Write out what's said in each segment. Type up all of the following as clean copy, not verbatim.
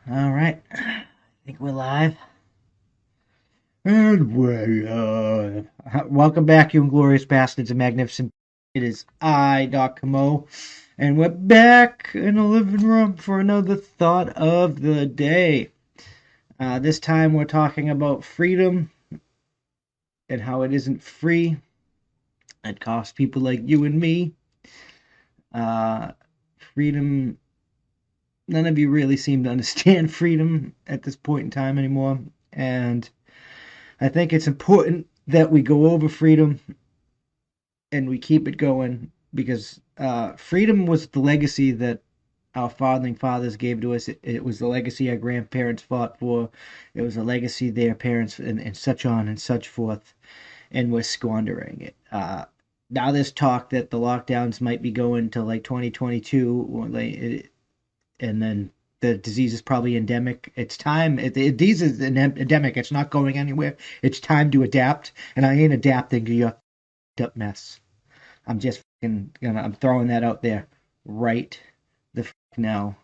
All right, I think we're live. And we're live. Welcome back, you Inglorious Bastards and Magnificent. It is I, Doc Camo, and we're back in the living room for another thought of the day. This time we're talking about freedom and how it isn't free. It costs people like you and me. Uh, freedom, none of you really seem to understand freedom at this point in time anymore. And I think it's important that we go over freedom and we keep it going because freedom was the legacy that our founding fathers gave to us. It was the legacy our grandparents fought for. It was a legacy their parents and such on and such forth, and we're squandering it. Now there's talk that the lockdowns might be going to like 2022, or and then the disease is probably endemic. It's time. The disease is endemic. It's not going anywhere. It's time to adapt, and I ain't adapting to your up mess. I'm just I'm throwing that out there right the now.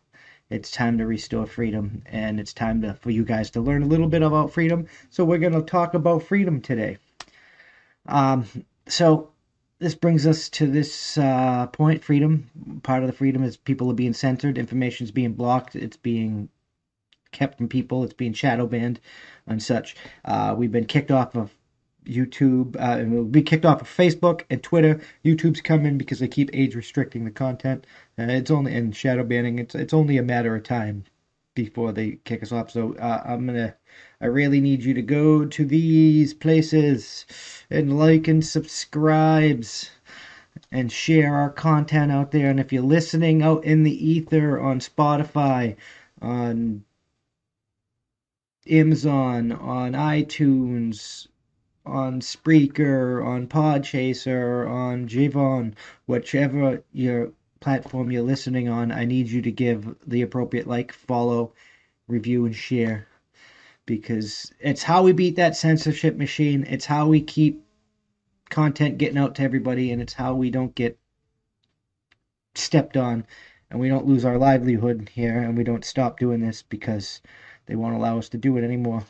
It's time to restore freedom, and it's time for you guys to learn a little bit about freedom. So we're gonna talk about freedom today. Um, so this brings us to this point: freedom. Part of the freedom is people are being censored, information is being blocked, it's being kept from people, it's being shadow banned, and such. We've been kicked off of YouTube, and we'll be kicked off of Facebook and Twitter. YouTube's coming because they keep age restricting the content. It's only and shadow banning. It's only a matter of time before they kick us off. So I really need you to go to these places and like and subscribes and share our content out there. And if you're listening out in the ether on Spotify, on Amazon, on iTunes, on Spreaker, on Podchaser, on Javon, whichever your platform you're listening on, I need you to give the appropriate like, follow, review, and share because it's how we beat that censorship machine. It's how we keep content getting out to everybody, and it's how we don't get stepped on and we don't lose our livelihood here and we don't stop doing this because they won't allow us to do it anymore.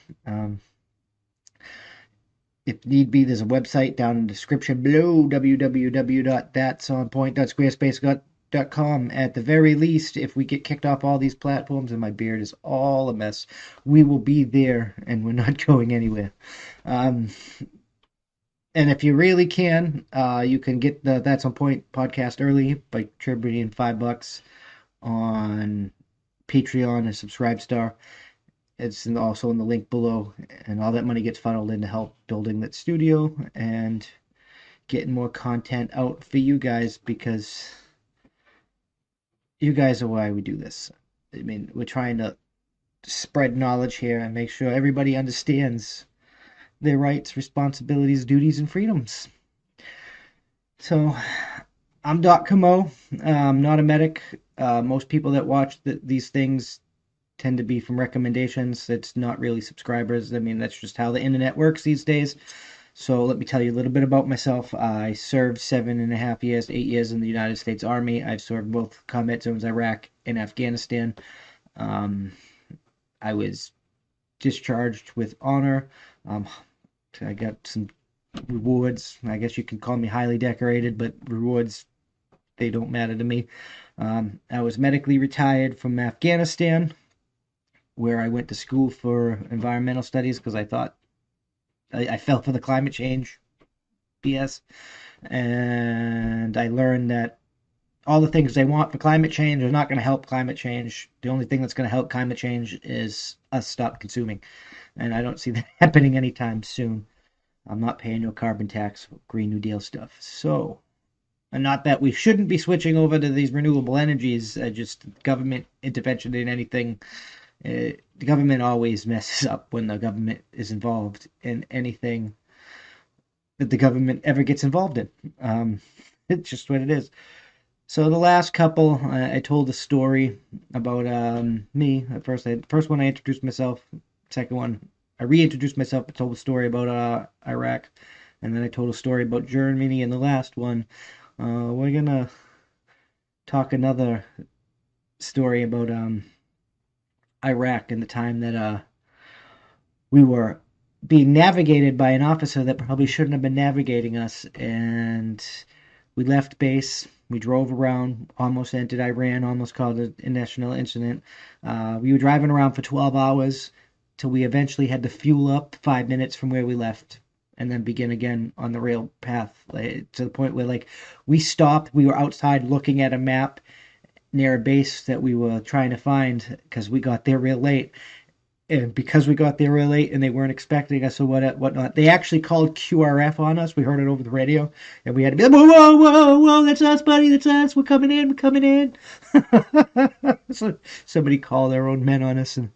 If need be, there's a website down in the description below, www.thatsonpoint.squarespace.com. At the very least, if we get kicked off all these platforms and my beard is all a mess, we will be there and we're not going anywhere. Um, and if you really can, you can get the That's On Point podcast early by contributing $5 on Patreon and Subscribestar. It's also in the link below, and all that money gets funneled into help building that studio and getting more content out for you guys because you guys are why we do this. I mean, we're trying to spread knowledge here and make sure everybody understands their rights, responsibilities, duties, and freedoms. So, I'm Doc Camo. I'm not a medic. Most people that watch these things tend to be from recommendations. It's not really subscribers. I mean, that's just how the internet works these days. So let me tell you a little bit about myself. I served 7.5 years, 8 years in the United States Army. I've served both combat zones, Iraq and Afghanistan. Um, I was discharged with honor. Um, I got some rewards. I guess you can call me highly decorated, but rewards, they don't matter to me. I was medically retired from Afghanistan, where I went to school for environmental studies because I thought I fell for the climate change BS. And I learned that all the things they want for climate change are not going to help climate change. The only thing that's going to help climate change is us stop consuming. And I don't see that happening anytime soon. I'm not paying no carbon tax, Green New Deal stuff. So, and not that we shouldn't be switching over to these renewable energies, just government intervention in anything. The government always messes up when the government is involved in anything that the government ever gets involved in. It's just what it is. So the last couple, I told a story about me. At first one I introduced myself. Second one, I reintroduced myself. I told a story about Iraq, and then I told a story about Germany. And the last one, we're gonna talk another story about Iraq and the time that we were being navigated by an officer that probably shouldn't have been navigating us. And we left base. We drove around, almost entered Iran, almost caused a national incident. We were driving around for 12 hours till we eventually had to fuel up 5 minutes from where we left and then begin again on the rail path, like, to the point where, like, we stopped. We were outside looking at a map near a base that we were trying to find because we got there real late. And because we got there real late and they weren't expecting us or whatnot, they actually called QRF on us. We heard it over the radio, and we had to be like, whoa, whoa, whoa, whoa, that's us, buddy, that's us. We're coming in, we're coming in. So somebody called their own men on us, and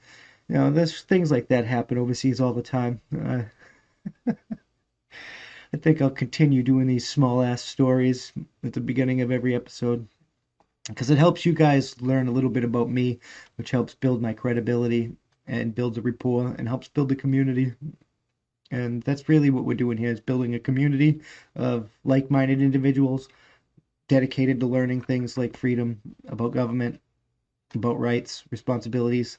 there's things like that happen overseas all the time. I think I'll continue doing these small ass stories at the beginning of every episode because it helps you guys learn a little bit about me, which helps build my credibility and builds a rapport and helps build the community. And that's really what we're doing here, is building a community of like-minded individuals dedicated to learning things like freedom, about government, about rights, responsibilities,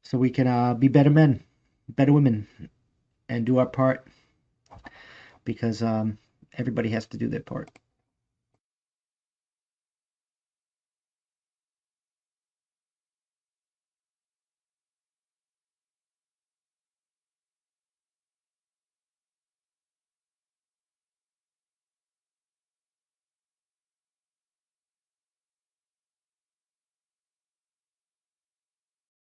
so we can be better men, better women, and do our part because everybody has to do their part.